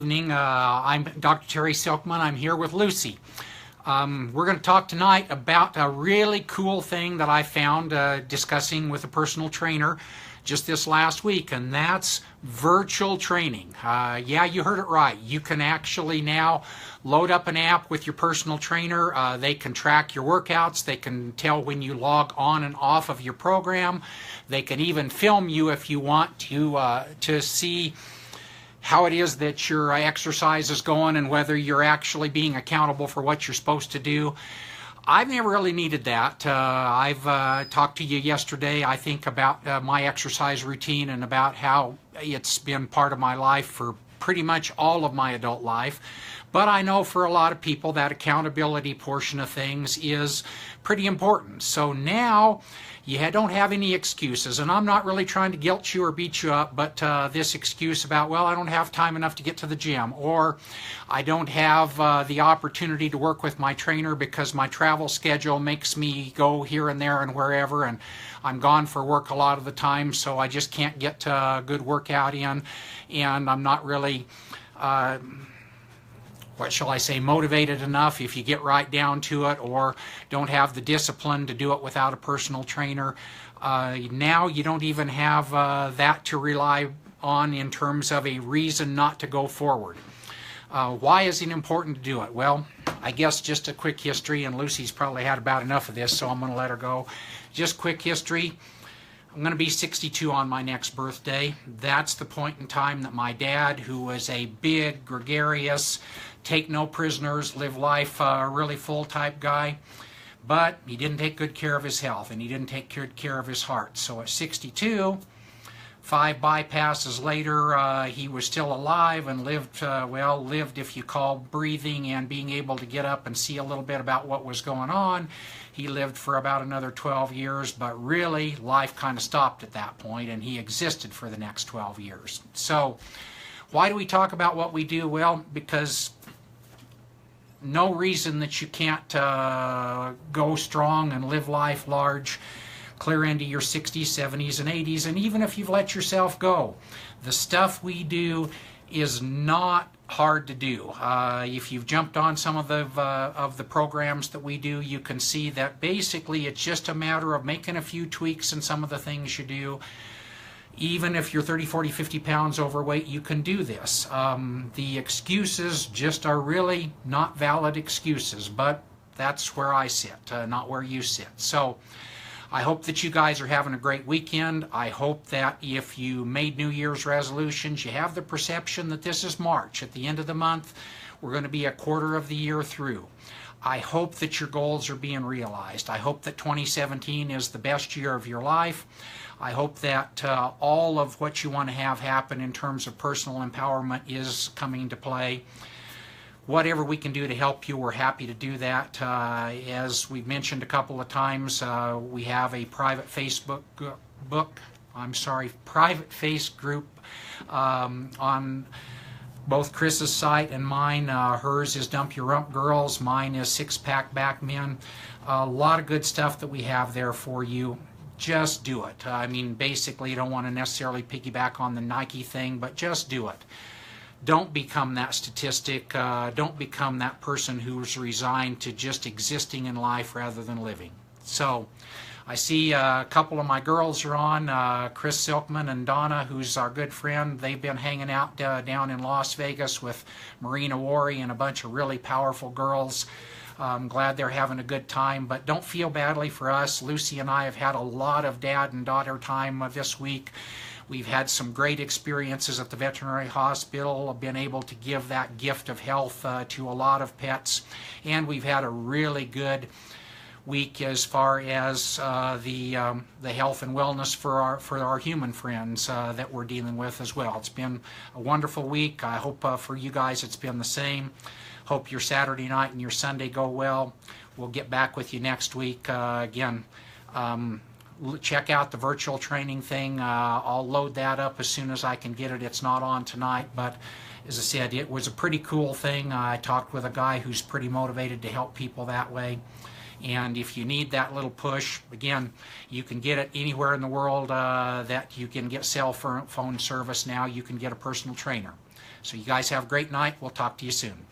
Evening. I'm Dr. Terry Silkman. I'm here with Lucy. We're going to talk tonight about a really cool thing that I found discussing with a personal trainer just this last week, and that's virtual training. Yeah, you heard it right. You can actually now load up an app with your personal trainer. They can track your workouts. They can tell when you log on and off of your program. They can even film you if you want to see how it is that your exercise is going and whether you're actually being accountable for what you're supposed to do. I've never really needed that. I've talked to you yesterday, I think, about my exercise routine and about how it's been part of my life for pretty much all of my adult life. But I know for a lot of people that accountability portion of things is pretty important. So now you don't have any excuses, and I'm not really trying to guilt you or beat you up, but this excuse about, well, I don't have time enough to get to the gym, or I don't have the opportunity to work with my trainer because my travel schedule makes me go here and there and wherever, and I'm gone for work a lot of the time, so I just can't get a good workout in, and I'm not really what shall I say, motivated enough if you get right down to it, or don't have the discipline to do it without a personal trainer. Now you don't even have that to rely on in terms of a reason not to go forward. Why is it important to do it? Well, I guess just a quick history, and Lucy's probably had about enough of this, so I'm going to let her go. Just quick history. I'm going to be 62 on my next birthday. That's the point in time that my dad, who was a big, gregarious, take no prisoners, live life, really full type guy, but he didn't take good care of his health, and he didn't take good care of his heart. So at 62, 5 bypasses later, he was still alive and lived, lived if you call breathing and being able to get up and see a little bit about what was going on. He lived for about another 12 years, but really life kind of stopped at that point, and he existed for the next 12 years. So why do we talk about what we do? Well, because no reason that you can't go strong and live life large, clear into your 60s, 70s, and 80s, and even if you've let yourself go. The stuff we do is not hard to do. If you've jumped on some of the programs that we do, you can see that basically it's just a matter of making a few tweaks in some of the things you do. Even if you're 30, 40, 50 pounds overweight, you can do this. The excuses just are really not valid excuses, but that's where I sit, not where you sit. So I hope that you guys are having a great weekend. I hope that if you made New Year's resolutions, you have the perception that this is March. At the end of the month, we're going to be a quarter of the year through. I hope that your goals are being realized. I hope that 2017 is the best year of your life. I hope that all of what you want to have happen in terms of personal empowerment is coming to play. Whatever we can do to help you, we're happy to do that. As we've mentioned a couple of times, we have a private private face group on both Chris's site and mine. Hers is Dump Your Rump Girls, mine is Six Pack Back Men. A lot of good stuff that we have there for you. Just do it. I mean, basically, you don't want to necessarily piggyback on the Nike thing, but just do it. Don't become that statistic. Don't become that person who's resigned to just existing in life rather than living. So I see a couple of my girls are on, Chris Silkman and Donna, who's our good friend. They've been hanging out down in Las Vegas with Marina Wari and a bunch of really powerful girls. I'm glad they're having a good time, but don't feel badly for us. Lucy and I have had a lot of dad and daughter time this week. We've had some great experiences at the veterinary hospital, been able to give that gift of health to a lot of pets, and we've had a really good week as far as the health and wellness for our human friends that we're dealing with as well. It's been a wonderful week. I hope for you guys it's been the same. Hope your Saturday night and your Sunday go well. We'll get back with you next week. Again, check out the virtual training thing. I'll load that up as soon as I can get it. It's not on tonight, but as I said, it was a pretty cool thing. I talked with a guy who's pretty motivated to help people that way. And if you need that little push, again, you can get it anywhere in the world that you can get cell phone service now. You can get a personal trainer. So you guys have a great night. We'll talk to you soon.